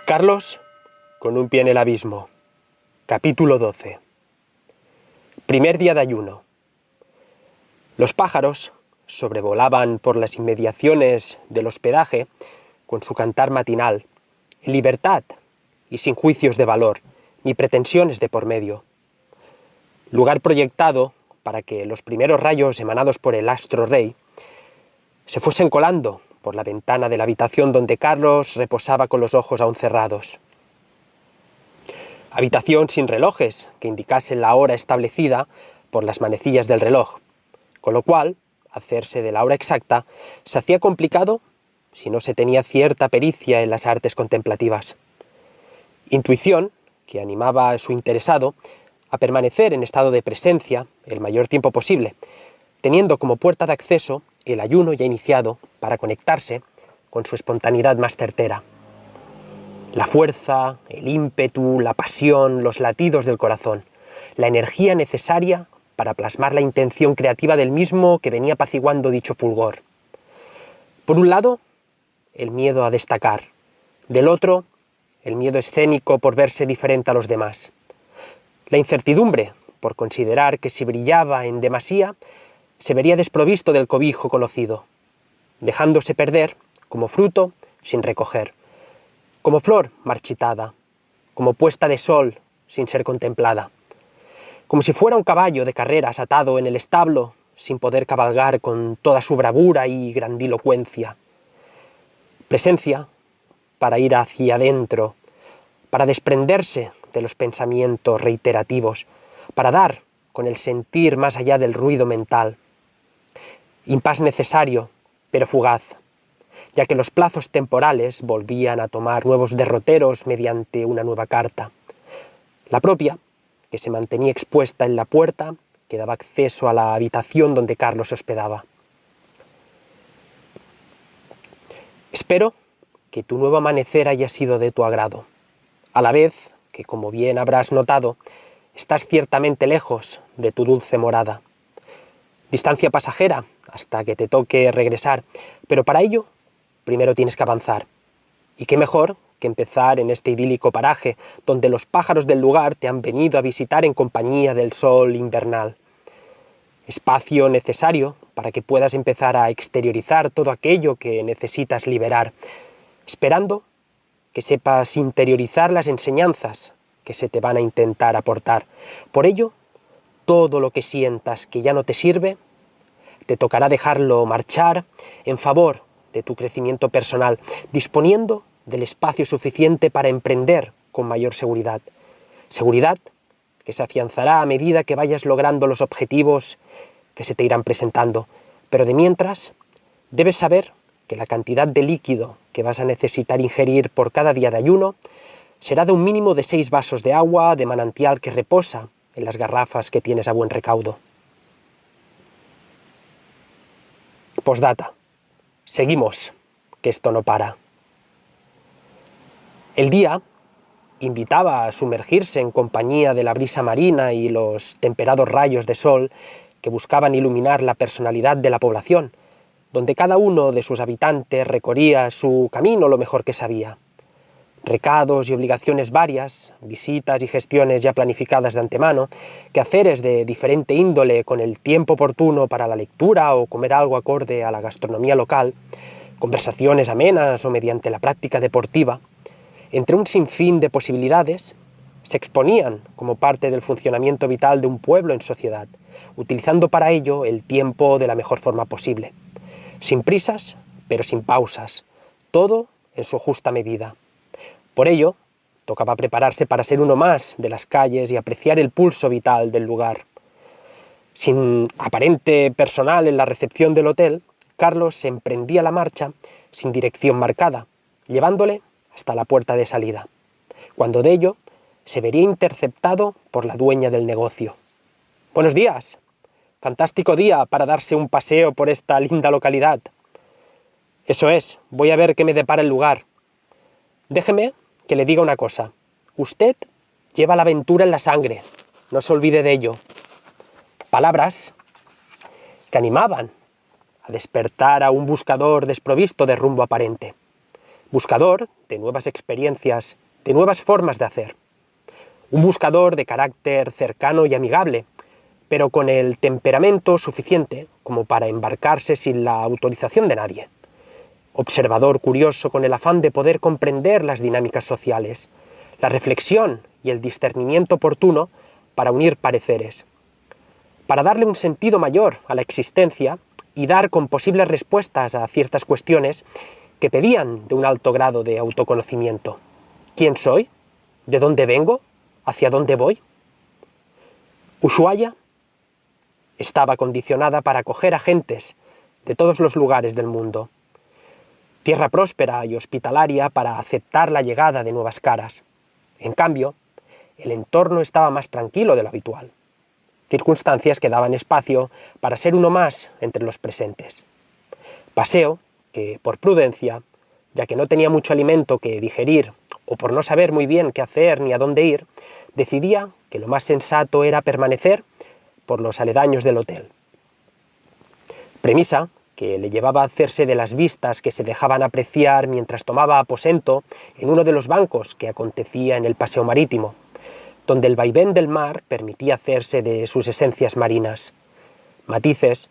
Carlos, con un pie en el abismo. Capítulo 12. Primer día de ayuno. Los pájaros sobrevolaban por las inmediaciones del hospedaje con su cantar matinal, en libertad y sin juicios de valor ni pretensiones de por medio. Lugar proyectado para que los primeros rayos emanados por el astro rey se fuesen colando por la ventana de la habitación donde Carlos reposaba con los ojos aún cerrados. Habitación sin relojes que indicasen la hora establecida por las manecillas del reloj, con lo cual, hacerse de la hora exacta se hacía complicado si no se tenía cierta pericia en las artes contemplativas. Intuición que animaba a su interesado a permanecer en estado de presencia el mayor tiempo posible, teniendo como puerta de acceso el ayuno ya iniciado para conectarse con su espontaneidad más certera. La fuerza, el ímpetu, la pasión, los latidos del corazón, la energía necesaria para plasmar la intención creativa del mismo que venía apaciguando dicho fulgor. Por un lado, el miedo a destacar, del otro, el miedo escénico por verse diferente a los demás. La incertidumbre por considerar que si brillaba en demasía, se vería desprovisto del cobijo conocido, dejándose perder como fruto sin recoger, como flor marchitada, como puesta de sol sin ser contemplada, como si fuera un caballo de carreras atado en el establo sin poder cabalgar con toda su bravura y grandilocuencia. Presencia para ir hacia adentro, para desprenderse de los pensamientos reiterativos, para dar con el sentir más allá del ruido mental. Impas necesario, pero fugaz, ya que los plazos temporales volvían a tomar nuevos derroteros mediante una nueva carta. La propia, que se mantenía expuesta en la puerta que daba acceso a la habitación donde Carlos se hospedaba. Espero que tu nuevo amanecer haya sido de tu agrado, a la vez que, como bien habrás notado, estás ciertamente lejos de tu dulce morada. Distancia pasajera hasta que te toque regresar, pero para ello primero tienes que avanzar. Y qué mejor que empezar en este idílico paraje donde los pájaros del lugar te han venido a visitar en compañía del sol invernal. Espacio necesario para que puedas empezar a exteriorizar todo aquello que necesitas liberar, esperando que sepas interiorizar las enseñanzas que se te van a intentar aportar. Por ello, todo lo que sientas que ya no te sirve, te tocará dejarlo marchar en favor de tu crecimiento personal, disponiendo del espacio suficiente para emprender con mayor seguridad. Seguridad que se afianzará a medida que vayas logrando los objetivos que se te irán presentando. Pero de mientras, debes saber que la cantidad de líquido que vas a necesitar ingerir por cada día de ayuno será de un mínimo de 6 vasos de agua de manantial que reposa en las garrafas que tienes a buen recaudo. Postdata. Seguimos, que esto no para. El día invitaba a sumergirse en compañía de la brisa marina y los temperados rayos de sol que buscaban iluminar la personalidad de la población, donde cada uno de sus habitantes recorría su camino lo mejor que sabía. Recados y obligaciones varias, visitas y gestiones ya planificadas de antemano, quehaceres de diferente índole con el tiempo oportuno para la lectura o comer algo acorde a la gastronomía local, conversaciones amenas o mediante la práctica deportiva, entre un sinfín de posibilidades, se exponían como parte del funcionamiento vital de un pueblo en sociedad, utilizando para ello el tiempo de la mejor forma posible. Sin prisas, pero sin pausas, todo en su justa medida. Por ello, tocaba prepararse para ser uno más de las calles y apreciar el pulso vital del lugar. Sin aparente personal en la recepción del hotel, Carlos se emprendía la marcha sin dirección marcada, llevándole hasta la puerta de salida, cuando de ello se vería interceptado por la dueña del negocio. «Buenos días. Fantástico día para darse un paseo por esta linda localidad». «Eso es, voy a ver qué me depara el lugar». «Déjeme que le diga una cosa. Usted lleva la aventura en la sangre. No se olvide de ello». Palabras que animaban a despertar a un buscador desprovisto de rumbo aparente. buscador de nuevas experiencias, de nuevas formas de hacer. Un buscador de carácter cercano y amigable, pero con el temperamento suficiente como para embarcarse sin la autorización de nadie. Observador curioso con el afán de poder comprender las dinámicas sociales, la reflexión y el discernimiento oportuno para unir pareceres, para darle un sentido mayor a la existencia y dar con posibles respuestas a ciertas cuestiones que pedían de un alto grado de autoconocimiento. ¿Quién soy? ¿De dónde vengo? ¿Hacia dónde voy? Ushuaia estaba condicionada para acoger a gentes de todos los lugares del mundo. Tierra próspera y hospitalaria para aceptar la llegada de nuevas caras. En cambio, el entorno estaba más tranquilo de lo habitual. Circunstancias que daban espacio para ser uno más entre los presentes. Paseo que, por prudencia, ya que no tenía mucho alimento que digerir o por no saber muy bien qué hacer ni a dónde ir, decidía que lo más sensato era permanecer por los aledaños del hotel. Premisa que le llevaba a hacerse de las vistas que se dejaban apreciar mientras tomaba aposento en uno de los bancos que acontecía en el paseo marítimo, donde el vaivén del mar permitía hacerse de sus esencias marinas, matices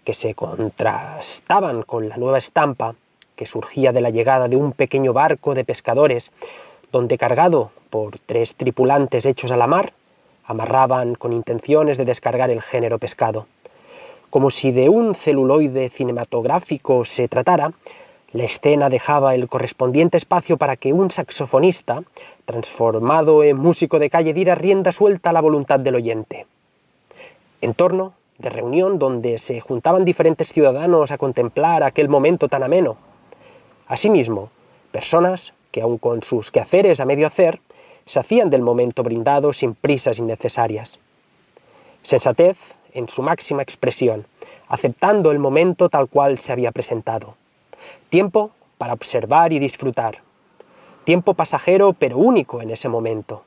que se contrastaban con la nueva estampa que surgía de la llegada de un pequeño barco de pescadores, donde cargado por 3 tripulantes hechos a la mar, amarraban con intenciones de descargar el género pescado. Como si de un celuloide cinematográfico se tratara, la escena dejaba el correspondiente espacio para que un saxofonista, transformado en músico de calle, diera rienda suelta a la voluntad del oyente. Entorno de reunión donde se juntaban diferentes ciudadanos a contemplar aquel momento tan ameno. Asimismo, personas que, aun con sus quehaceres a medio hacer, se hacían del momento brindado sin prisas innecesarias. Sensatez en su máxima expresión, aceptando el momento tal cual se había presentado. Tiempo para observar y disfrutar. Tiempo pasajero pero único en ese momento.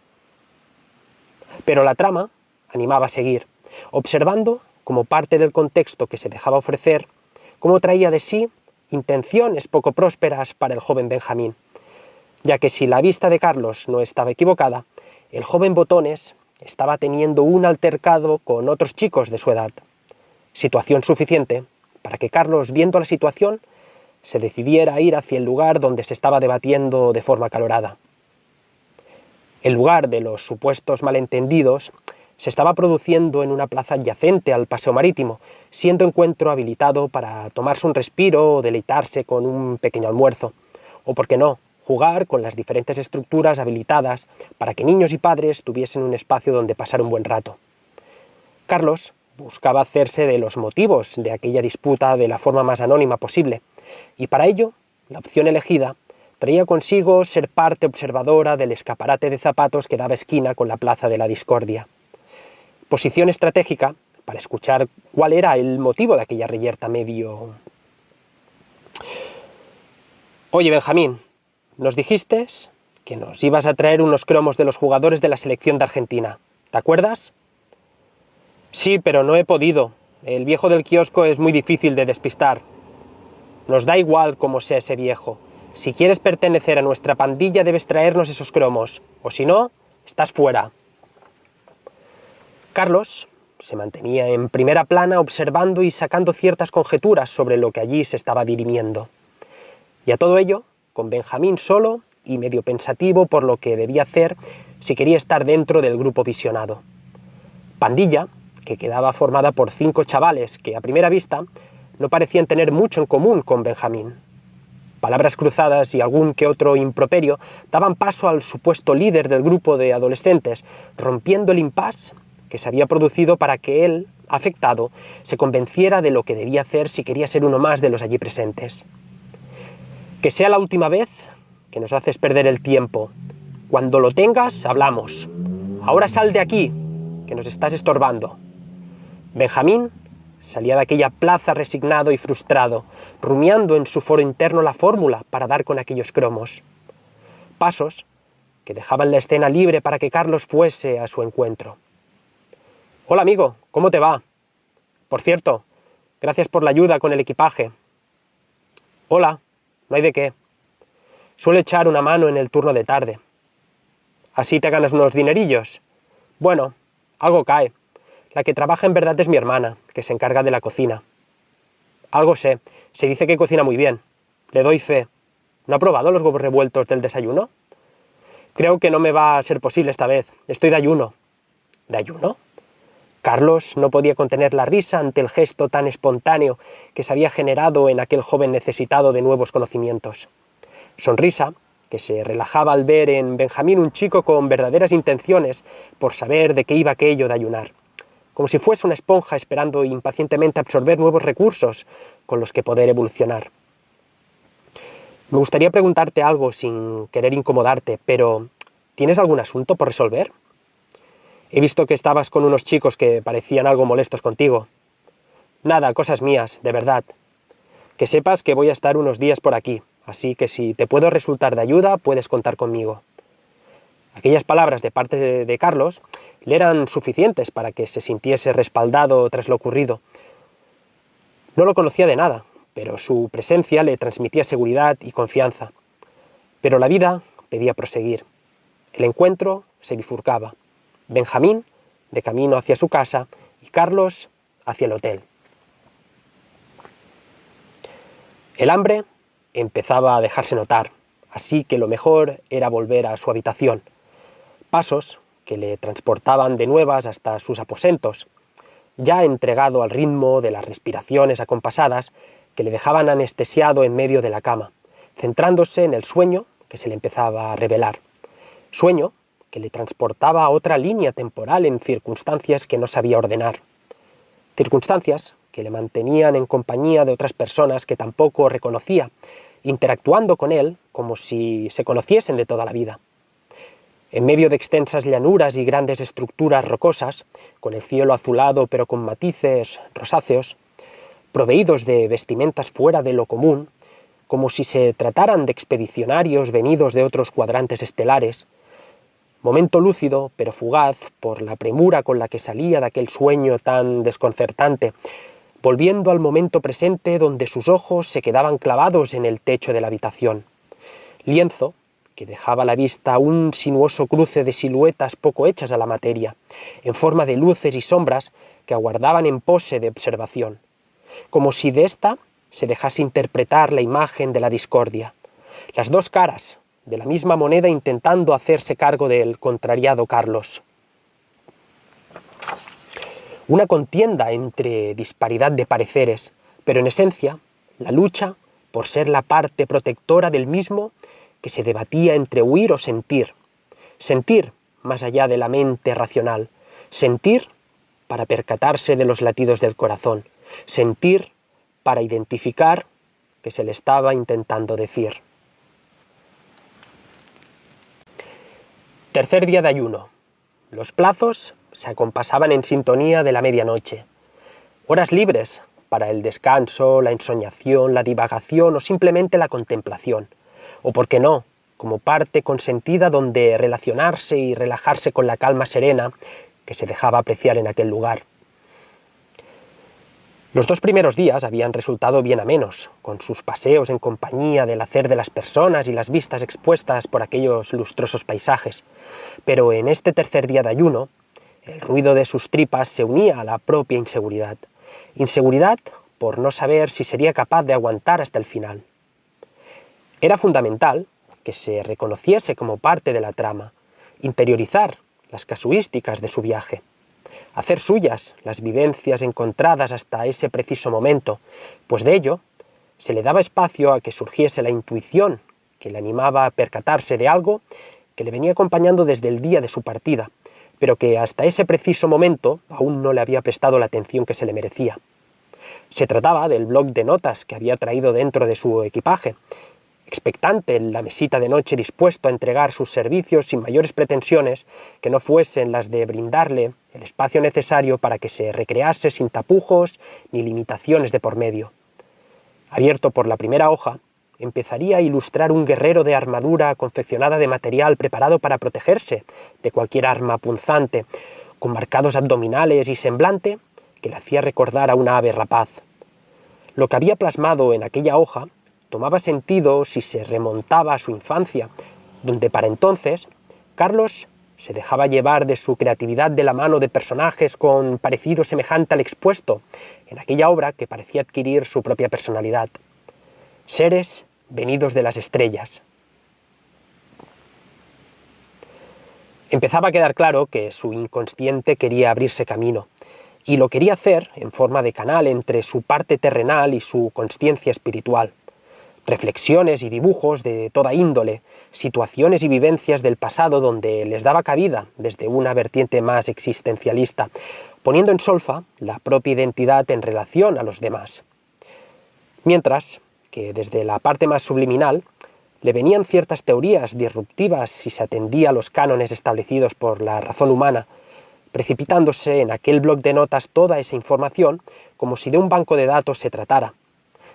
Pero la trama animaba a seguir, observando, como parte del contexto que se dejaba ofrecer, cómo traía de sí intenciones poco prósperas para el joven Benjamín, ya que si la vista de Carlos no estaba equivocada, el joven Botones estaba teniendo un altercado con otros chicos de su edad. Situación suficiente para que Carlos, viendo la situación, se decidiera a ir hacia el lugar donde se estaba debatiendo de forma acalorada. El lugar de los supuestos malentendidos se estaba produciendo en una plaza adyacente al paseo marítimo, siendo encuentro habilitado para tomarse un respiro o deleitarse con un pequeño almuerzo, o por qué no, jugar con las diferentes estructuras habilitadas para que niños y padres tuviesen un espacio donde pasar un buen rato. Carlos buscaba hacerse de los motivos de aquella disputa de la forma más anónima posible, y para ello, la opción elegida traía consigo ser parte observadora del escaparate de zapatos que daba esquina con la Plaza de la Discordia. Posición estratégica para escuchar cuál era el motivo de aquella reyerta medio... Oye, Benjamín, nos dijiste que nos ibas a traer unos cromos de los jugadores de la selección de Argentina. ¿Te acuerdas? Sí, pero no he podido. El viejo del kiosco es muy difícil de despistar. Nos da igual cómo sea ese viejo. Si quieres pertenecer a nuestra pandilla debes traernos esos cromos, o si no, estás fuera. Carlos se mantenía en primera plana observando y sacando ciertas conjeturas sobre lo que allí se estaba dirimiendo. Y a todo ello, con Benjamín solo y medio pensativo por lo que debía hacer si quería estar dentro del grupo visionado. Pandilla que quedaba formada por 5 chavales que a primera vista no parecían tener mucho en común con Benjamín. Palabras cruzadas y algún que otro improperio daban paso al supuesto líder del grupo de adolescentes, rompiendo el impasse que se había producido para que él, afectado, se convenciera de lo que debía hacer si quería ser uno más de los allí presentes. Que sea la última vez que nos haces perder el tiempo. Cuando lo tengas, hablamos. Ahora sal de aquí, que nos estás estorbando. Benjamín salía de aquella plaza resignado y frustrado, rumiando en su foro interno la fórmula para dar con aquellos cromos. Pasos que dejaban la escena libre para que Carlos fuese a su encuentro. Hola amigo, ¿cómo te va? Por cierto, gracias por la ayuda con el equipaje. Hola, no hay de qué. Suelo echar una mano en el turno de tarde. ¿Así te ganas unos dinerillos? Bueno, algo cae. La que trabaja en verdad es mi hermana, que se encarga de la cocina. Algo sé, se dice que cocina muy bien. Le doy fe. ¿No ha probado los huevos revueltos del desayuno? Creo que no me va a ser posible esta vez. Estoy de ayuno. ¿De ayuno? Carlos no podía contener la risa ante el gesto tan espontáneo que se había generado en aquel joven necesitado de nuevos conocimientos. Sonrisa que se relajaba al ver en Benjamín un chico con verdaderas intenciones por saber de qué iba aquello de ayunar, como si fuese una esponja esperando impacientemente absorber nuevos recursos con los que poder evolucionar. Me gustaría preguntarte algo sin querer incomodarte, pero ¿tienes algún asunto por resolver? He visto que estabas con unos chicos que parecían algo molestos contigo. Nada, cosas mías, de verdad. Que sepas que voy a estar unos días por aquí, así que si te puedo resultar de ayuda, puedes contar conmigo. Aquellas palabras de parte de Carlos le eran suficientes para que se sintiese respaldado tras lo ocurrido. No lo conocía de nada, pero su presencia le transmitía seguridad y confianza. Pero la vida pedía proseguir. El encuentro se bifurcaba. Benjamín de camino hacia su casa y Carlos hacia el hotel. El hambre empezaba a dejarse notar, así que lo mejor era volver a su habitación. Pasos que le transportaban de nuevas hasta sus aposentos, ya entregado al ritmo de las respiraciones acompasadas que le dejaban anestesiado en medio de la cama, centrándose en el sueño que se le empezaba a revelar. Sueño que le transportaba a otra línea temporal en circunstancias que no sabía ordenar. Circunstancias que le mantenían en compañía de otras personas que tampoco reconocía, interactuando con él como si se conociesen de toda la vida. En medio de extensas llanuras y grandes estructuras rocosas, con el cielo azulado pero con matices rosáceos, proveídos de vestimentas fuera de lo común, como si se trataran de expedicionarios venidos de otros cuadrantes estelares, momento lúcido pero fugaz por la premura con la que salía de aquel sueño tan desconcertante, volviendo al momento presente donde sus ojos se quedaban clavados en el techo de la habitación. Lienzo que dejaba a la vista un sinuoso cruce de siluetas poco hechas a la materia, en forma de luces y sombras que aguardaban en pose de observación, como si de ésta se dejase interpretar la imagen de la discordia, las dos caras de la misma moneda intentando hacerse cargo del contrariado Carlos. Una contienda entre disparidad de pareceres, pero en esencia, la lucha por ser la parte protectora del mismo que se debatía entre huir o sentir. Sentir más allá de la mente racional. Sentir para percatarse de los latidos del corazón. Sentir para identificar que se le estaba intentando decir. Tercer día de ayuno. Los plazos se acompasaban en sintonía de la medianoche. Horas libres para el descanso, la ensoñación, la divagación o simplemente la contemplación. O, por qué no, como parte consentida donde relacionarse y relajarse con la calma serena que se dejaba apreciar en aquel lugar. Los 2 primeros días habían resultado bien amenos, con sus paseos en compañía del hacer de las personas y las vistas expuestas por aquellos lustrosos paisajes. Pero en este tercer día de ayuno, el ruido de sus tripas se unía a la propia inseguridad. Inseguridad por no saber si sería capaz de aguantar hasta el final. Era fundamental que se reconociese como parte de la trama, interiorizar las casuísticas de su viaje, hacer suyas las vivencias encontradas hasta ese preciso momento, pues de ello se le daba espacio a que surgiese la intuición que le animaba a percatarse de algo que le venía acompañando desde el día de su partida, pero que hasta ese preciso momento aún no le había prestado la atención que se le merecía. Se trataba del bloc de notas que había traído dentro de su equipaje, expectante en la mesita de noche, dispuesto a entregar sus servicios sin mayores pretensiones que no fuesen las de brindarle el espacio necesario para que se recrease sin tapujos ni limitaciones de por medio. Abierto por la primera hoja, empezaría a ilustrar un guerrero de armadura confeccionada de material preparado para protegerse de cualquier arma punzante, con marcados abdominales y semblante que le hacía recordar a una ave rapaz. Lo que había plasmado en aquella hoja tomaba sentido si se remontaba a su infancia, donde para entonces Carlos se dejaba llevar de su creatividad de la mano de personajes con parecido semejante al expuesto en aquella obra que parecía adquirir su propia personalidad. Seres venidos de las estrellas. Empezaba a quedar claro que su inconsciente quería abrirse camino, y lo quería hacer en forma de canal entre su parte terrenal y su consciencia espiritual. Reflexiones y dibujos de toda índole, situaciones y vivencias del pasado donde les daba cabida desde una vertiente más existencialista, poniendo en solfa la propia identidad en relación a los demás. Mientras que desde la parte más subliminal le venían ciertas teorías disruptivas si se atendía a los cánones establecidos por la razón humana, precipitándose en aquel bloc de notas toda esa información como si de un banco de datos se tratara.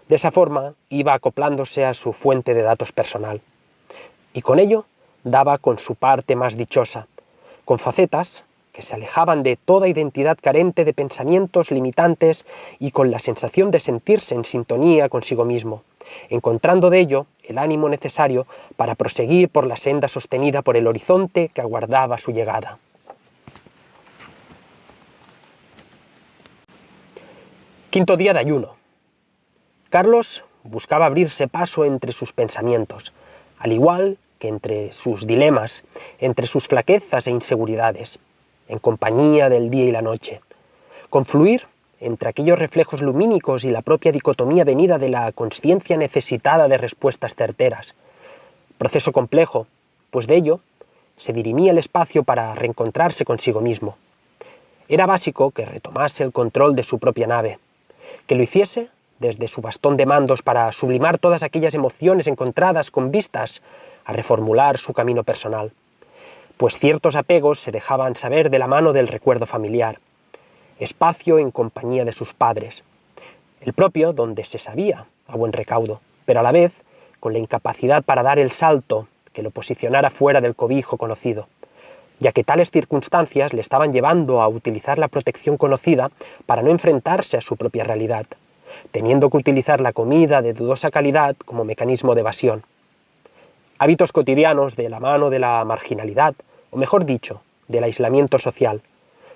De esa forma iba acoplándose a su fuente de datos personal. Y con ello daba con su parte más dichosa, con facetas que se alejaban de toda identidad carente de pensamientos limitantes y con la sensación de sentirse en sintonía consigo mismo, encontrando de ello el ánimo necesario para proseguir por la senda sostenida por el horizonte que aguardaba su llegada. Quinto día de ayuno. Carlos buscaba abrirse paso entre sus pensamientos, al igual que entre sus dilemas, entre sus flaquezas e inseguridades, en compañía del día y la noche, confluir entre aquellos reflejos lumínicos y la propia dicotomía venida de la consciencia necesitada de respuestas certeras. Proceso complejo, pues de ello se dirimía el espacio para reencontrarse consigo mismo. Era básico que retomase el control de su propia nave, que lo hiciese desde su bastón de mandos para sublimar todas aquellas emociones encontradas con vistas a reformular su camino personal, pues ciertos apegos se dejaban saber de la mano del recuerdo familiar, espacio en compañía de sus padres, el propio donde se sabía a buen recaudo, pero a la vez con la incapacidad para dar el salto que lo posicionara fuera del cobijo conocido, ya que tales circunstancias le estaban llevando a utilizar la protección conocida para no enfrentarse a su propia realidad, teniendo que utilizar la comida de dudosa calidad como mecanismo de evasión. Hábitos cotidianos de la mano de la marginalidad, o mejor dicho, del aislamiento social,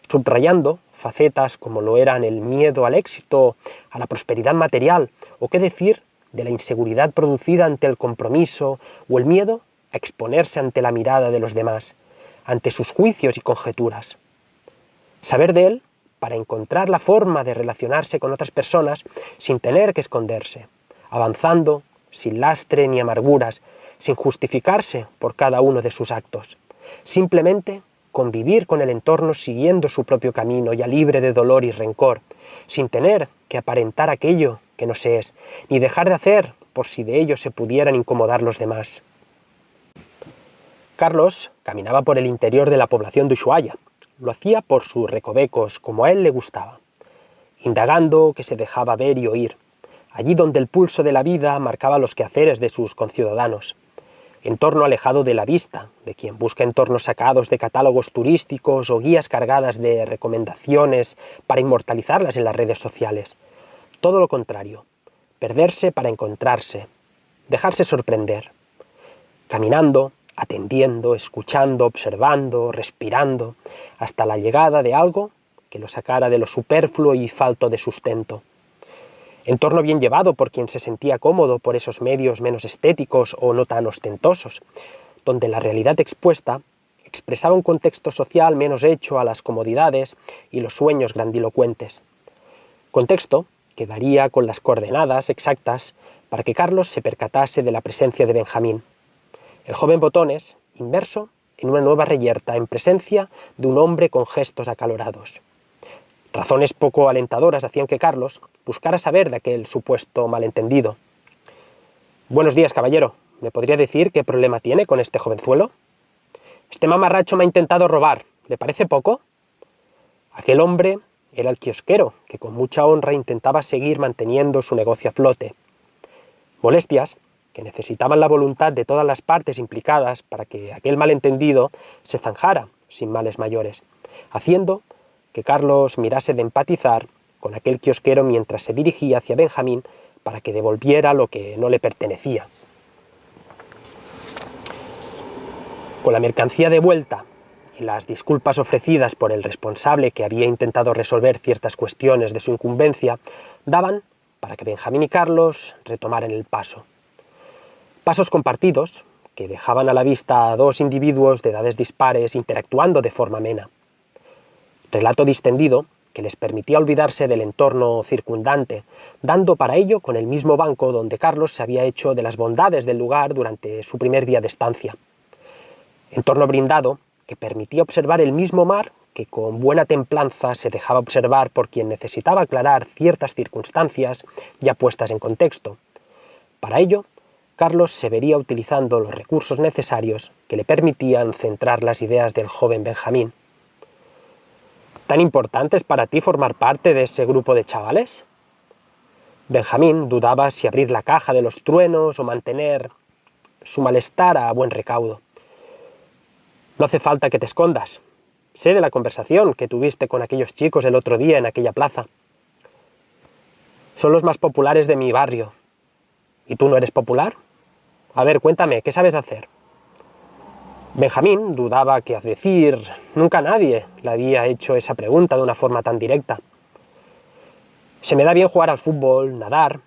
subrayando facetas como lo eran el miedo al éxito, a la prosperidad material, o qué decir de la inseguridad producida ante el compromiso o el miedo a exponerse ante la mirada de los demás, ante sus juicios y conjeturas. Saber de él para encontrar la forma de relacionarse con otras personas sin tener que esconderse, avanzando sin lastre ni amarguras, sin justificarse por cada uno de sus actos, simplemente convivir con el entorno siguiendo su propio camino ya libre de dolor y rencor, sin tener que aparentar aquello que no se es, ni dejar de hacer por si de ello se pudieran incomodar los demás. Carlos caminaba por el interior de la población de Ushuaia. Lo hacía por sus recovecos, como a él le gustaba, indagando que se dejaba ver y oír, allí donde el pulso de la vida marcaba los quehaceres de sus conciudadanos, entorno alejado de la vista de quien busca entornos sacados de catálogos turísticos o guías cargadas de recomendaciones para inmortalizarlas en las redes sociales. Todo lo contrario, perderse para encontrarse, dejarse sorprender, caminando, atendiendo, escuchando, observando, respirando, hasta la llegada de algo que lo sacara de lo superfluo y falto de sustento. Entorno bien llevado por quien se sentía cómodo por esos medios menos estéticos o no tan ostentosos, donde la realidad expuesta expresaba un contexto social menos hecho a las comodidades y los sueños grandilocuentes. Contexto que daría con las coordenadas exactas para que Carlos se percatase de la presencia de Benjamín, el joven Botones, inmerso en una nueva reyerta en presencia de un hombre con gestos acalorados. Razones poco alentadoras hacían que Carlos buscara saber de aquel supuesto malentendido. «Buenos días, caballero. ¿Me podría decir qué problema tiene con este jovenzuelo? Este mamarracho me ha intentado robar. ¿Le parece poco?» Aquel hombre era el kiosquero, que con mucha honra intentaba seguir manteniendo su negocio a flote. Molestias que necesitaban la voluntad de todas las partes implicadas para que aquel malentendido se zanjara sin males mayores, haciendo que Carlos mirase de empatizar con aquel kiosquero mientras se dirigía hacia Benjamín para que devolviera lo que no le pertenecía. Con la mercancía de vuelta y las disculpas ofrecidas por el responsable que había intentado resolver ciertas cuestiones de su incumbencia, daban para que Benjamín y Carlos retomaran el paso. Pasos compartidos que dejaban a la vista a dos individuos de edades dispares interactuando de forma amena. Relato distendido que les permitía olvidarse del entorno circundante, dando para ello con el mismo banco donde Carlos se había hecho de las bondades del lugar durante su primer día de estancia. Entorno brindado que permitía observar el mismo mar que con buena templanza se dejaba observar por quien necesitaba aclarar ciertas circunstancias ya puestas en contexto. Para ello, Carlos se vería utilizando los recursos necesarios que le permitían centrar las ideas del joven Benjamín. ¿Tan importante es para ti formar parte de ese grupo de chavales? Benjamín dudaba si abrir la caja de los truenos o mantener su malestar a buen recaudo. No hace falta que te escondas. Sé de la conversación que tuviste con aquellos chicos el otro día en aquella plaza. Son los más populares de mi barrio. ¿Y tú no eres popular? A ver, cuéntame, ¿qué sabes hacer? Benjamín dudaba qué decir. Nunca nadie le había hecho esa pregunta de una forma tan directa. Se me da bien jugar al fútbol, nadar,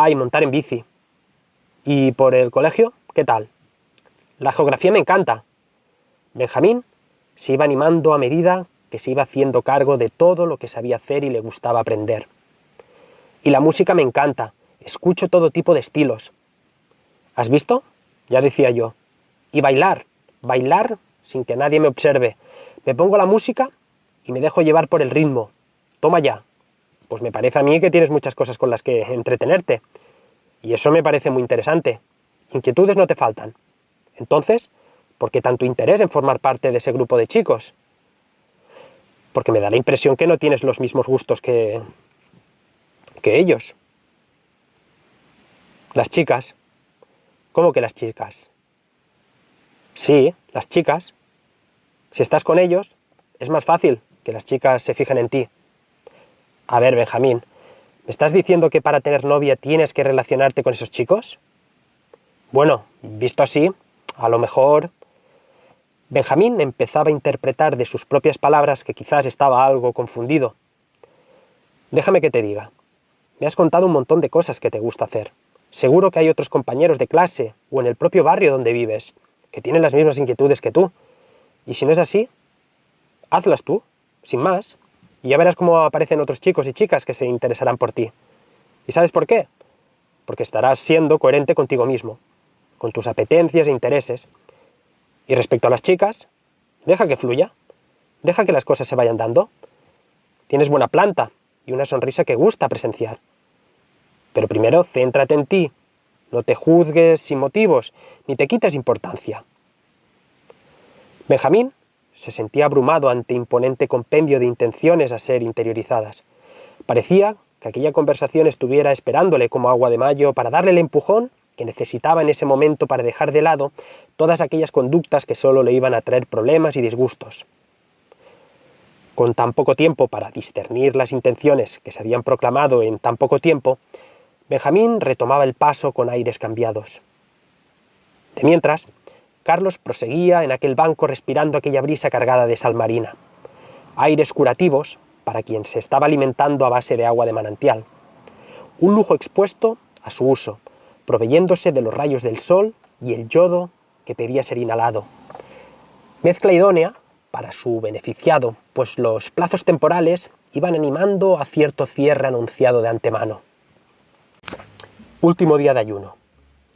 y montar en bici. ¿Y por el colegio? ¿Qué tal? La geografía me encanta. Benjamín se iba animando a medida que se iba haciendo cargo de todo lo que sabía hacer y le gustaba aprender. Y la música me encanta. Escucho todo tipo de estilos. ¿Has visto? Ya decía yo. Y bailar sin que nadie me observe. Me pongo la música y me dejo llevar por el ritmo. Toma ya. Pues me parece a mí que tienes muchas cosas con las que entretenerte. Y eso me parece muy interesante. Inquietudes no te faltan. Entonces, ¿por qué tanto interés en formar parte de ese grupo de chicos? Porque me da la impresión que no tienes los mismos gustos que ellos. Las chicas. ¿Cómo que las chicas? Sí, las chicas. Si estás con ellos, es más fácil que las chicas se fijen en ti. A ver, Benjamín, ¿me estás diciendo que para tener novia tienes que relacionarte con esos chicos? Bueno, visto así, a lo mejor... Benjamín empezaba a interpretar de sus propias palabras que quizás estaba algo confundido. Déjame que te diga. Me has contado un montón de cosas que te gusta hacer. Seguro que hay otros compañeros de clase o en el propio barrio donde vives que tienen las mismas inquietudes que tú. Y si no es así, hazlas tú, sin más, y ya verás cómo aparecen otros chicos y chicas que se interesarán por ti. ¿Y sabes por qué? Porque estarás siendo coherente contigo mismo, con tus apetencias e intereses. Y respecto a las chicas, deja que fluya, deja que las cosas se vayan dando. Tienes buena planta y una sonrisa que gusta presenciar. Pero primero céntrate en ti, no te juzgues sin motivos, ni te quites importancia. Benjamín se sentía abrumado ante imponente compendio de intenciones a ser interiorizadas. Parecía que aquella conversación estuviera esperándole como agua de mayo para darle el empujón que necesitaba en ese momento para dejar de lado todas aquellas conductas que solo le iban a traer problemas y disgustos. Con tan poco tiempo para discernir las intenciones que se habían proclamado en tan poco tiempo, Benjamín retomaba el paso con aires cambiados. De mientras, Carlos proseguía en aquel banco respirando aquella brisa cargada de sal marina. Aires curativos para quien se estaba alimentando a base de agua de manantial. Un lujo expuesto a su uso, proveyéndose de los rayos del sol y el yodo que pedía ser inhalado. Mezcla idónea para su beneficiado, pues los plazos temporales iban animando a cierto cierre anunciado de antemano. Último día de ayuno.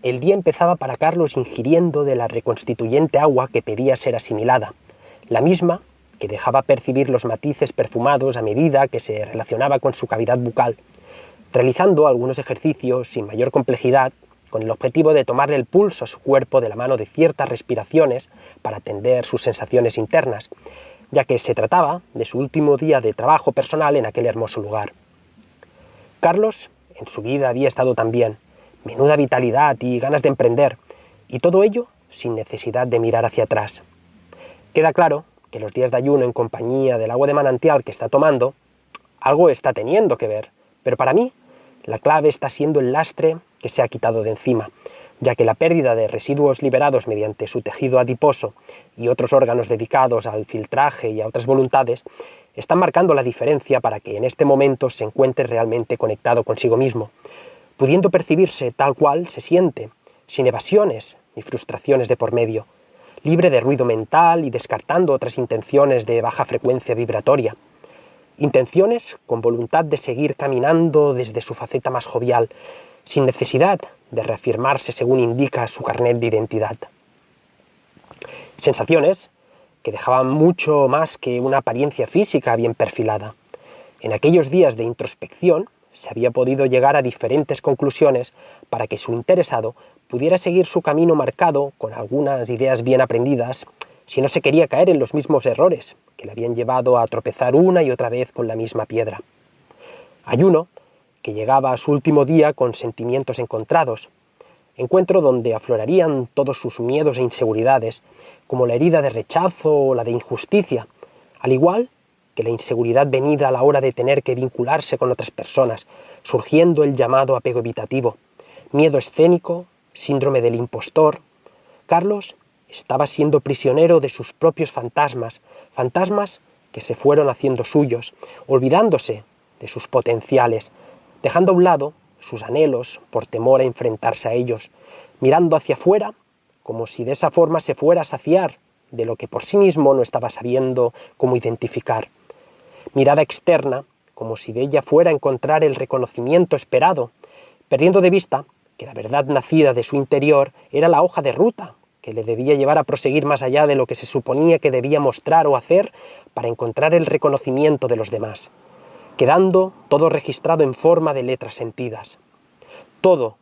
El día empezaba para Carlos ingiriendo de la reconstituyente agua que pedía ser asimilada, la misma que dejaba percibir los matices perfumados a medida que se relacionaba con su cavidad bucal, realizando algunos ejercicios sin mayor complejidad con el objetivo de tomarle el pulso a su cuerpo de la mano de ciertas respiraciones para atender sus sensaciones internas, ya que se trataba de su último día de trabajo personal en aquel hermoso lugar. Carlos en su vida había estado tan bien, menuda vitalidad y ganas de emprender, y todo ello sin necesidad de mirar hacia atrás. Queda claro que los días de ayuno en compañía del agua de manantial que está tomando, algo está teniendo que ver, pero para mí La clave está siendo el lastre que se ha quitado de encima, ya que la pérdida de residuos liberados mediante su tejido adiposo y otros órganos dedicados al filtraje y a otras voluntades están marcando la diferencia para que en este momento se encuentre realmente conectado consigo mismo, pudiendo percibirse tal cual se siente, sin evasiones ni frustraciones de por medio, libre de ruido mental y descartando otras intenciones de baja frecuencia vibratoria. Intenciones con voluntad de seguir caminando desde su faceta más jovial, sin necesidad de reafirmarse según indica su carnet de identidad. Sensaciones que dejaban mucho más que una apariencia física bien perfilada. En aquellos días de introspección se había podido llegar a diferentes conclusiones para que su interesado pudiera seguir su camino marcado con algunas ideas bien aprendidas, si no se quería caer en los mismos errores que le habían llevado a tropezar una y otra vez con la misma piedra. Hay uno que llegaba a su último día con sentimientos encontrados, encuentro donde aflorarían todos sus miedos e inseguridades, como la herida de rechazo o la de injusticia, al igual que la inseguridad venida a la hora de tener que vincularse con otras personas, surgiendo el llamado apego evitativo, miedo escénico, síndrome del impostor. Carlos estaba siendo prisionero de sus propios fantasmas, fantasmas que se fueron haciendo suyos, olvidándose de sus potenciales, dejando a un lado sus anhelos por temor a enfrentarse a ellos, mirando hacia afuera como si de esa forma se fuera a saciar de lo que por sí mismo no estaba sabiendo cómo identificar. Mirada externa, como si de ella fuera a encontrar el reconocimiento esperado, perdiendo de vista que la verdad nacida de su interior era la hoja de ruta que le debía llevar a proseguir más allá de lo que se suponía que debía mostrar o hacer para encontrar el reconocimiento de los demás, quedando todo registrado en forma de letras sentidas. Todo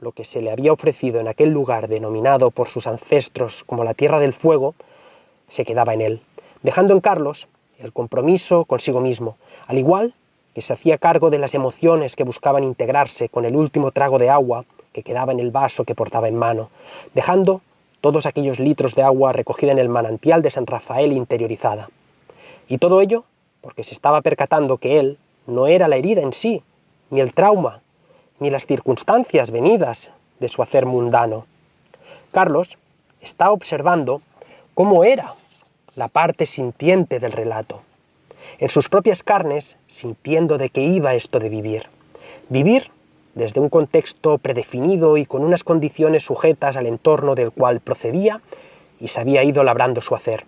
lo que se le había ofrecido en aquel lugar denominado por sus ancestros como la Tierra del Fuego, se quedaba en él, dejando en Carlos el compromiso consigo mismo, al igual que se hacía cargo de las emociones que buscaban integrarse con el último trago de agua que quedaba en el vaso que portaba en mano, dejando todos aquellos litros de agua recogida en el manantial de San Rafael interiorizada. Y todo ello porque se estaba percatando que él no era la herida en sí, ni el trauma, ni las circunstancias venidas de su hacer mundano. Carlos está observando cómo era la parte sintiente del relato, en sus propias carnes, sintiendo de qué iba esto de vivir. Vivir desde un contexto predefinido y con unas condiciones sujetas al entorno del cual procedía y se había ido labrando su hacer.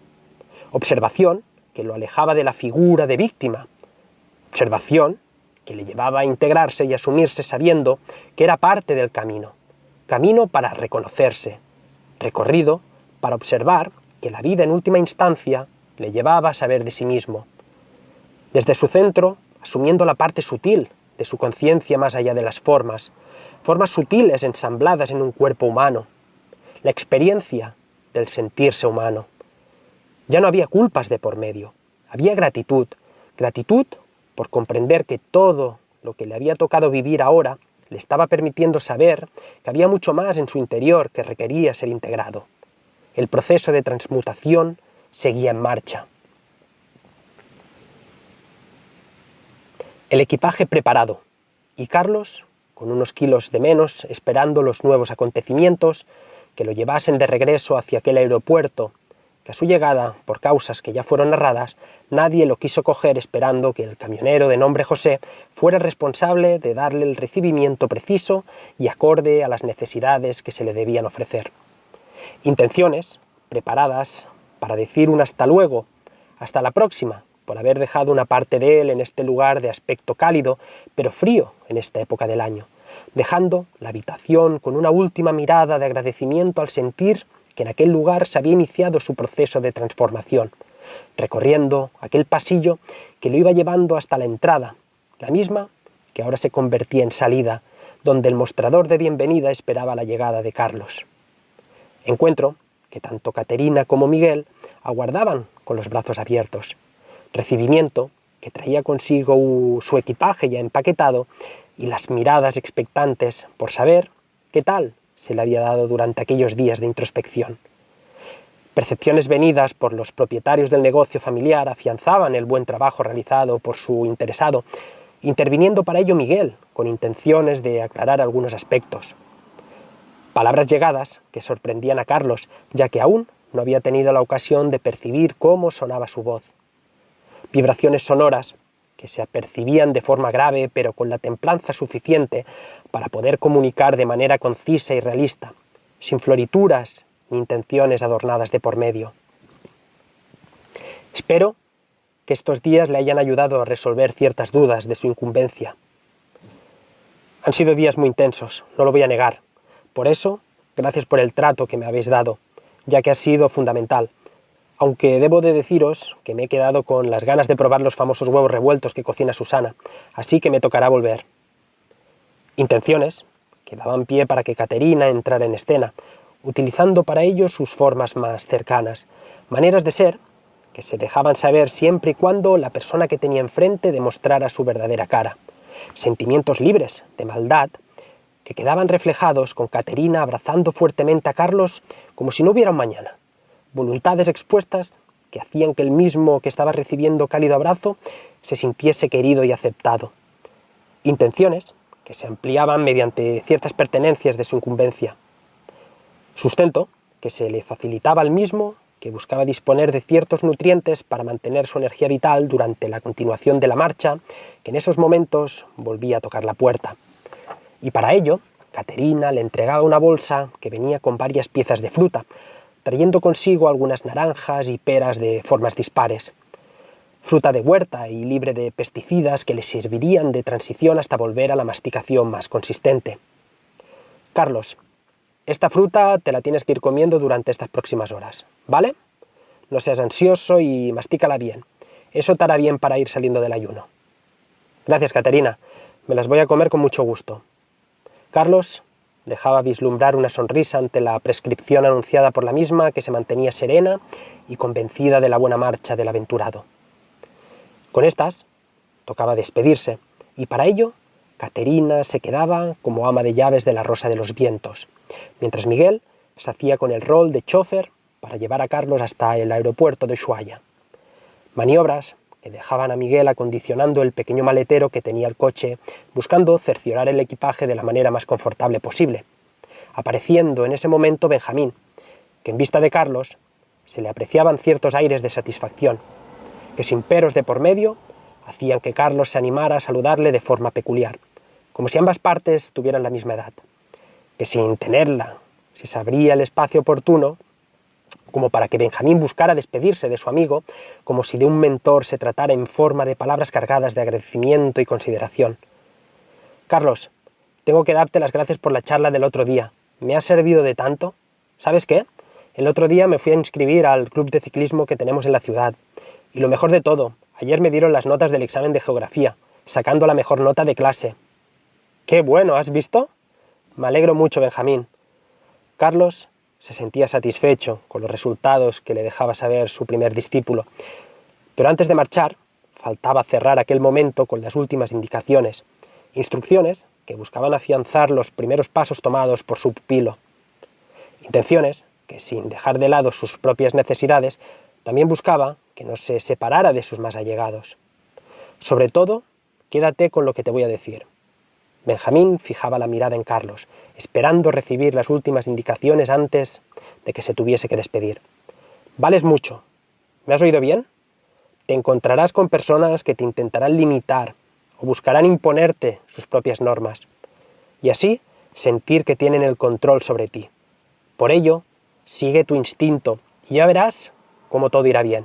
Observación que lo alejaba de la figura de víctima. Observación que le llevaba a integrarse y asumirse sabiendo que era parte del camino. Camino para reconocerse. Recorrido para observar que la vida en última instancia le llevaba a saber de sí mismo. Desde su centro, asumiendo la parte sutil de su conciencia más allá de las formas, formas sutiles ensambladas en un cuerpo humano, la experiencia del sentirse humano. Ya no había culpas de por medio, había gratitud, gratitud por comprender que todo lo que le había tocado vivir ahora le estaba permitiendo saber que había mucho más en su interior que requería ser integrado. El proceso de transmutación seguía en marcha. El equipaje preparado, y Carlos, con unos kilos de menos, esperando los nuevos acontecimientos que lo llevasen de regreso hacia aquel aeropuerto, que a su llegada, por causas que ya fueron narradas, nadie lo quiso coger esperando que el camionero de nombre José fuera responsable de darle el recibimiento preciso y acorde a las necesidades que se le debían ofrecer. Intenciones preparadas para decir un hasta luego, hasta la próxima, por haber dejado una parte de él en este lugar de aspecto cálido, pero frío en esta época del año, dejando la habitación con una última mirada de agradecimiento al sentir que en aquel lugar se había iniciado su proceso de transformación, recorriendo aquel pasillo que lo iba llevando hasta la entrada, la misma que ahora se convertía en salida, donde el mostrador de bienvenida esperaba la llegada de Carlos. Encuentro que tanto Caterina como Miguel aguardaban con los brazos abiertos. Recibimiento que traía consigo su equipaje ya empaquetado y las miradas expectantes por saber qué tal se le había dado durante aquellos días de introspección. Percepciones venidas por los propietarios del negocio familiar afianzaban el buen trabajo realizado por su interesado, interviniendo para ello Miguel, con intenciones de aclarar algunos aspectos. Palabras llegadas que sorprendían a Carlos, ya que aún no había tenido la ocasión de percibir cómo sonaba su voz. Vibraciones sonoras que se apercibían de forma grave, pero con la templanza suficiente para poder comunicar de manera concisa y realista, sin florituras ni intenciones adornadas de por medio. Espero que estos días le hayan ayudado a resolver ciertas dudas de su incumbencia. Han sido días muy intensos, no lo voy a negar. Por eso, gracias por el trato que me habéis dado, ya que ha sido fundamental. Aunque debo de deciros que me he quedado con las ganas de probar los famosos huevos revueltos que cocina Susana, así que me tocará volver. Intenciones que daban pie para que Caterina entrara en escena, utilizando para ello sus formas más cercanas, maneras de ser que se dejaban saber siempre y cuando la persona que tenía enfrente demostrara su verdadera cara, sentimientos libres de maldad que quedaban reflejados con Caterina abrazando fuertemente a Carlos como si no hubiera un mañana, voluntades expuestas que hacían que el mismo que estaba recibiendo cálido abrazo se sintiese querido y aceptado, intenciones que se ampliaban mediante ciertas pertenencias de su incumbencia, sustento que se le facilitaba al mismo, que buscaba disponer de ciertos nutrientes para mantener su energía vital durante la continuación de la marcha, que en esos momentos volvía a tocar la puerta. Y para ello, Caterina le entregaba una bolsa que venía con varias piezas de fruta, trayendo consigo algunas naranjas y peras de formas dispares. Fruta de huerta y libre de pesticidas que le servirían de transición hasta volver a la masticación más consistente. Carlos, esta fruta te la tienes que ir comiendo durante estas próximas horas, ¿vale? No seas ansioso y mastícala bien. Eso te hará bien para ir saliendo del ayuno. Gracias, Caterina. Me las voy a comer con mucho gusto. Carlos dejaba vislumbrar una sonrisa ante la prescripción anunciada por la misma, que se mantenía serena y convencida de la buena marcha del aventurado. Con estas, tocaba despedirse, y para ello, Caterina se quedaba como ama de llaves de la Rosa de los Vientos, mientras Miguel se hacía con el rol de chófer para llevar a Carlos hasta el aeropuerto de Ushuaia. Maniobras que dejaban a Miguel acondicionando el pequeño maletero que tenía el coche, buscando cerciorar el equipaje de la manera más confortable posible, apareciendo en ese momento Benjamín, que en vista de Carlos se le apreciaban ciertos aires de satisfacción, que sin peros de por medio hacían que Carlos se animara a saludarle de forma peculiar, como si ambas partes tuvieran la misma edad, que sin tenerla, si se abría el espacio oportuno, como para que Benjamín buscara despedirse de su amigo, como si de un mentor se tratara en forma de palabras cargadas de agradecimiento y consideración. Carlos, tengo que darte las gracias por la charla del otro día. Me ha servido de tanto. ¿Sabes qué? El otro día me fui a inscribir al club de ciclismo que tenemos en la ciudad. Y lo mejor de todo, ayer me dieron las notas del examen de geografía, sacando la mejor nota de clase. ¡Qué bueno! ¿Has visto? Me alegro mucho, Benjamín. Carlos se sentía satisfecho con los resultados que le dejaba saber su primer discípulo. Pero antes de marchar, faltaba cerrar aquel momento con las últimas indicaciones, instrucciones que buscaban afianzar los primeros pasos tomados por su pupilo. Intenciones que, sin dejar de lado sus propias necesidades, también buscaba que no se separara de sus más allegados. Sobre todo, quédate con lo que te voy a decir. Benjamín fijaba la mirada en Carlos, esperando recibir las últimas indicaciones antes de que se tuviese que despedir. Vales mucho. ¿Me has oído bien? Te encontrarás con personas que te intentarán limitar o buscarán imponerte sus propias normas, y así sentir que tienen el control sobre ti. Por ello, sigue tu instinto y ya verás cómo todo irá bien.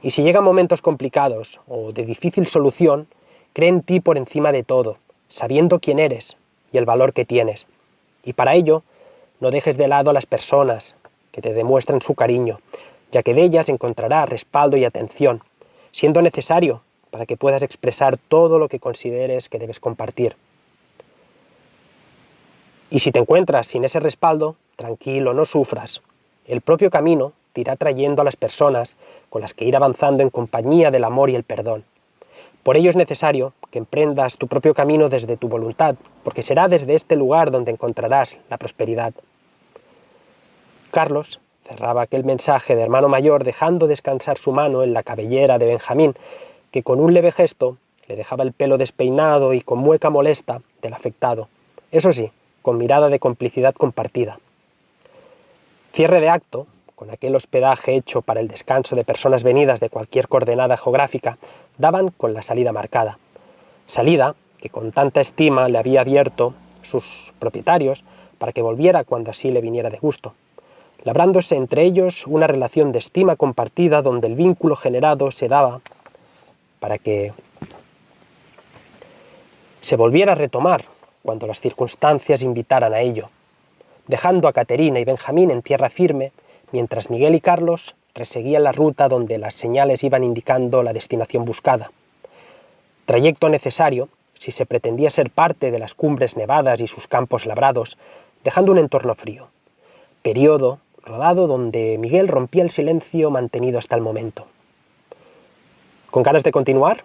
Y si llegan momentos complicados o de difícil solución, cree en ti por encima de todo, sabiendo quién eres y el valor que tienes. Y para ello, no dejes de lado a las personas que te demuestran su cariño, ya que de ellas encontrarás respaldo y atención, siendo necesario para que puedas expresar todo lo que consideres que debes compartir. Y si te encuentras sin ese respaldo, tranquilo, no sufras. El propio camino te irá trayendo a las personas con las que ir avanzando en compañía del amor y el perdón. Por ello es necesario que emprendas tu propio camino desde tu voluntad, porque será desde este lugar donde encontrarás la prosperidad. Carlos cerraba aquel mensaje de hermano mayor dejando descansar su mano en la cabellera de Benjamín, que con un leve gesto le dejaba el pelo despeinado y con mueca molesta del afectado, eso sí, con mirada de complicidad compartida. Cierre de acto, con aquel hospedaje hecho para el descanso de personas venidas de cualquier coordenada geográfica, daban con la salida marcada. Salida que con tanta estima le había abierto sus propietarios para que volviera cuando así le viniera de gusto, labrándose entre ellos una relación de estima compartida donde el vínculo generado se daba para que se volviera a retomar cuando las circunstancias invitaran a ello, dejando a Caterina y Benjamín en tierra firme, mientras Miguel y Carlos reseguían la ruta donde las señales iban indicando la destinación buscada. Trayecto necesario si se pretendía ser parte de las cumbres nevadas y sus campos labrados, dejando un entorno frío. Periodo rodado donde Miguel rompía el silencio mantenido hasta el momento. ¿Con ganas de continuar?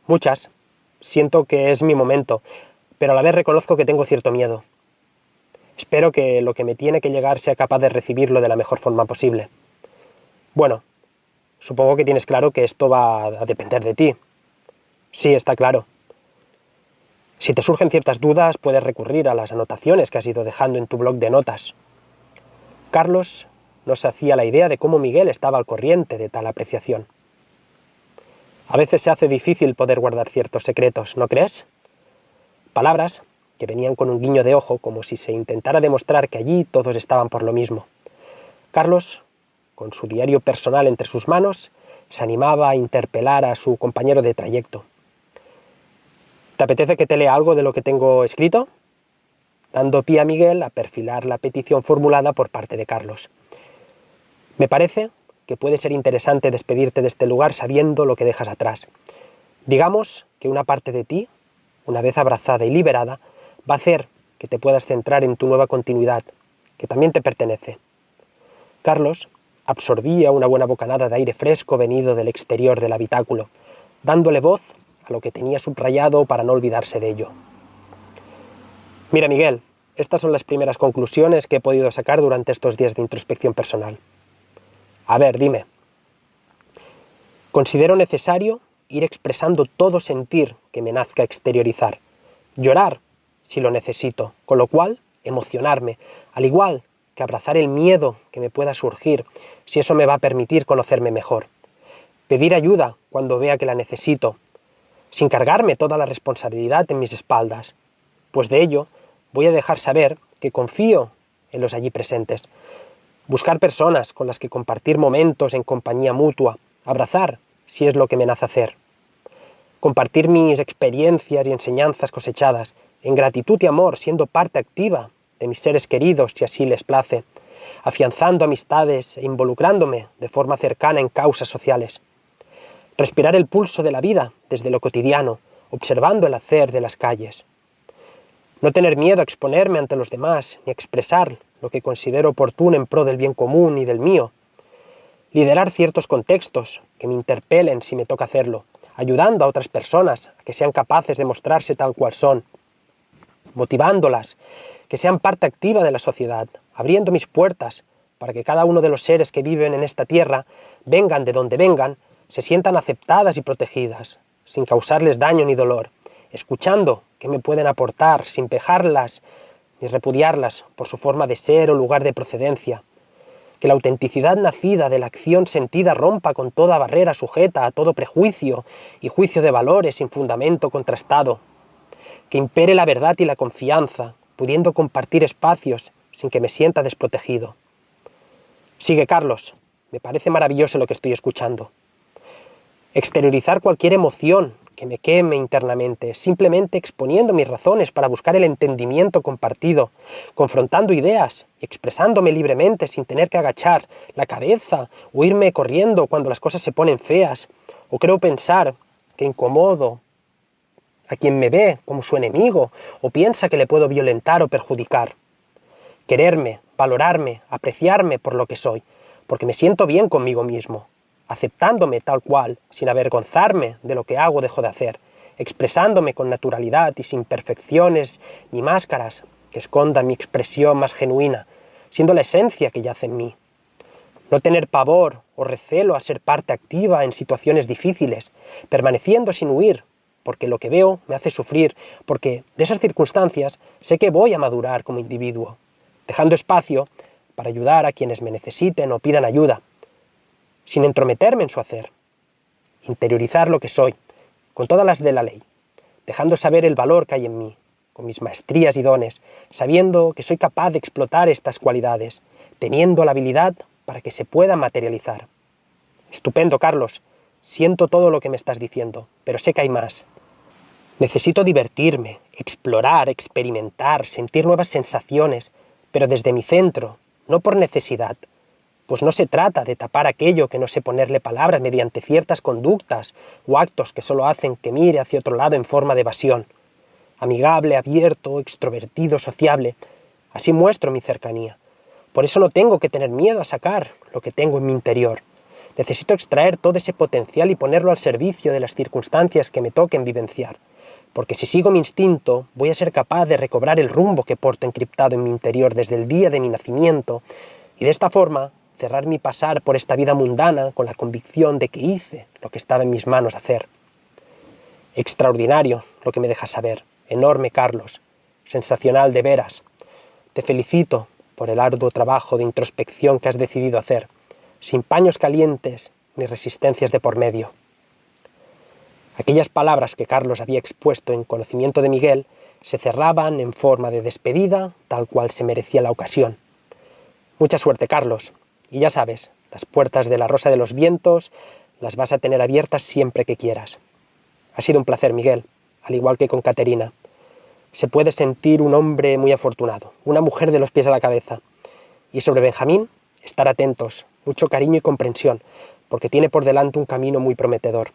Muchas. Siento que es mi momento, pero a la vez reconozco que tengo cierto miedo. Espero que lo que me tiene que llegar sea capaz de recibirlo de la mejor forma posible. Bueno, supongo que tienes claro que esto va a depender de ti. Sí, está claro. Si te surgen ciertas dudas, puedes recurrir a las anotaciones que has ido dejando en tu blog de notas. Carlos no se hacía la idea de cómo Miguel estaba al corriente de tal apreciación. A veces se hace difícil poder guardar ciertos secretos, ¿no crees? Palabras que venían con un guiño de ojo, como si se intentara demostrar que allí todos estaban por lo mismo. Carlos, con su diario personal entre sus manos, se animaba a interpelar a su compañero de trayecto. ¿Te apetece que te lea algo de lo que tengo escrito? Dando pie a Miguel a perfilar la petición formulada por parte de Carlos. Me parece que puede ser interesante despedirte de este lugar sabiendo lo que dejas atrás. Digamos que una parte de ti, una vez abrazada y liberada, va a hacer que te puedas centrar en tu nueva continuidad, que también te pertenece. Carlos absorbía una buena bocanada de aire fresco venido del exterior del habitáculo, dándole voz a lo que tenía subrayado para no olvidarse de ello. Mira, Miguel, estas son las primeras conclusiones que he podido sacar durante estos días de introspección personal. A ver, dime. Considero necesario ir expresando todo sentir que me nazca exteriorizar. Llorar, si lo necesito, con lo cual emocionarme, al igual que abrazar el miedo que me pueda surgir, si eso me va a permitir conocerme mejor. Pedir ayuda cuando vea que la necesito, sin cargarme toda la responsabilidad en mis espaldas, pues de ello voy a dejar saber que confío en los allí presentes. Buscar personas con las que compartir momentos en compañía mutua, abrazar si es lo que me nace hacer. Compartir mis experiencias y enseñanzas cosechadas, en gratitud y amor, siendo parte activa de mis seres queridos si así les place, afianzando amistades e involucrándome de forma cercana en causas sociales. Respirar el pulso de la vida desde lo cotidiano, observando el hacer de las calles. No tener miedo a exponerme ante los demás, ni expresar lo que considero oportuno en pro del bien común y del mío. Liderar ciertos contextos que me interpelen si me toca hacerlo, ayudando a otras personas a que sean capaces de mostrarse tal cual son, motivándolas, que sean parte activa de la sociedad, abriendo mis puertas para que cada uno de los seres que viven en esta tierra, vengan de donde vengan, se sientan aceptadas y protegidas, sin causarles daño ni dolor, escuchando qué me pueden aportar, sin pejarlas ni repudiarlas por su forma de ser o lugar de procedencia. Que la autenticidad nacida de la acción sentida rompa con toda barrera sujeta a todo prejuicio y juicio de valores sin fundamento contrastado. Que impere la verdad y la confianza, pudiendo compartir espacios sin que me sienta desprotegido. Sigue, Carlos, me parece maravilloso lo que estoy escuchando. Exteriorizar cualquier emoción que me queme internamente, simplemente exponiendo mis razones para buscar el entendimiento compartido, confrontando ideas y expresándome libremente sin tener que agachar la cabeza o irme corriendo cuando las cosas se ponen feas, o creo pensar que incomodo a quien me ve como su enemigo o piensa que le puedo violentar o perjudicar. Quererme, valorarme, apreciarme por lo que soy, porque me siento bien conmigo mismo, aceptándome tal cual, sin avergonzarme de lo que hago o dejo de hacer, expresándome con naturalidad y sin perfecciones ni máscaras que escondan mi expresión más genuina, siendo la esencia que yace en mí. No tener pavor o recelo a ser parte activa en situaciones difíciles, permaneciendo sin huir, porque lo que veo me hace sufrir, porque de esas circunstancias sé que voy a madurar como individuo, dejando espacio para ayudar a quienes me necesiten o pidan ayuda, sin entrometerme en su hacer. Interiorizar lo que soy, con todas las de la ley, dejando saber el valor que hay en mí, con mis maestrías y dones, sabiendo que soy capaz de explotar estas cualidades, teniendo la habilidad para que se puedan materializar. Estupendo, Carlos. Siento todo lo que me estás diciendo, pero sé que hay más. Necesito divertirme, explorar, experimentar, sentir nuevas sensaciones, pero desde mi centro, no por necesidad, pues no se trata de tapar aquello que no sé ponerle palabras mediante ciertas conductas o actos que solo hacen que mire hacia otro lado en forma de evasión. Amigable, abierto, extrovertido, sociable, así muestro mi cercanía. Por eso no tengo que tener miedo a sacar lo que tengo en mi interior. Necesito extraer todo ese potencial y ponerlo al servicio de las circunstancias que me toquen vivenciar, porque si sigo mi instinto, voy a ser capaz de recobrar el rumbo que porto encriptado en mi interior desde el día de mi nacimiento, y de esta forma cerrar mi pasar por esta vida mundana con la convicción de que hice lo que estaba en mis manos hacer. Extraordinario lo que me dejas saber, enorme, Carlos, sensacional de veras. Te felicito por el arduo trabajo de introspección que has decidido hacer, sin paños calientes ni resistencias de por medio. Aquellas palabras que Carlos había expuesto en conocimiento de Miguel se cerraban en forma de despedida, tal cual se merecía la ocasión. Mucha suerte, Carlos, y ya sabes, las puertas de la Rosa de los Vientos las vas a tener abiertas siempre que quieras. Ha sido un placer, Miguel, al igual que con Caterina. Se puede sentir un hombre muy afortunado, una mujer de los pies a la cabeza. Y sobre Benjamín, estar atentos, mucho cariño y comprensión, porque tiene por delante un camino muy prometedor.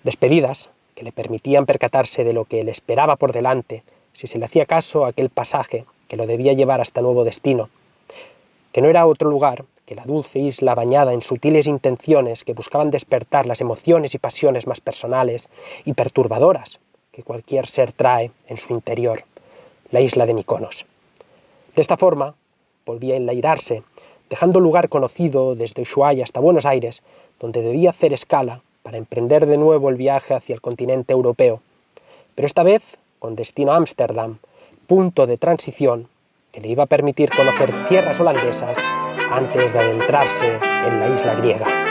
Despedidas que le permitían percatarse de lo que le esperaba por delante, si se le hacía caso a aquel pasaje que lo debía llevar hasta nuevo destino, que no era otro lugar que la dulce isla bañada en sutiles intenciones que buscaban despertar las emociones y pasiones más personales y perturbadoras que cualquier ser trae en su interior, la isla de Mykonos. De esta forma, volvía a enlairarse, dejando lugar conocido desde Ushuaia hasta Buenos Aires, donde debía hacer escala para emprender de nuevo el viaje hacia el continente europeo, pero esta vez con destino a Ámsterdam, punto de transición que le iba a permitir conocer tierras holandesas antes de adentrarse en la isla griega.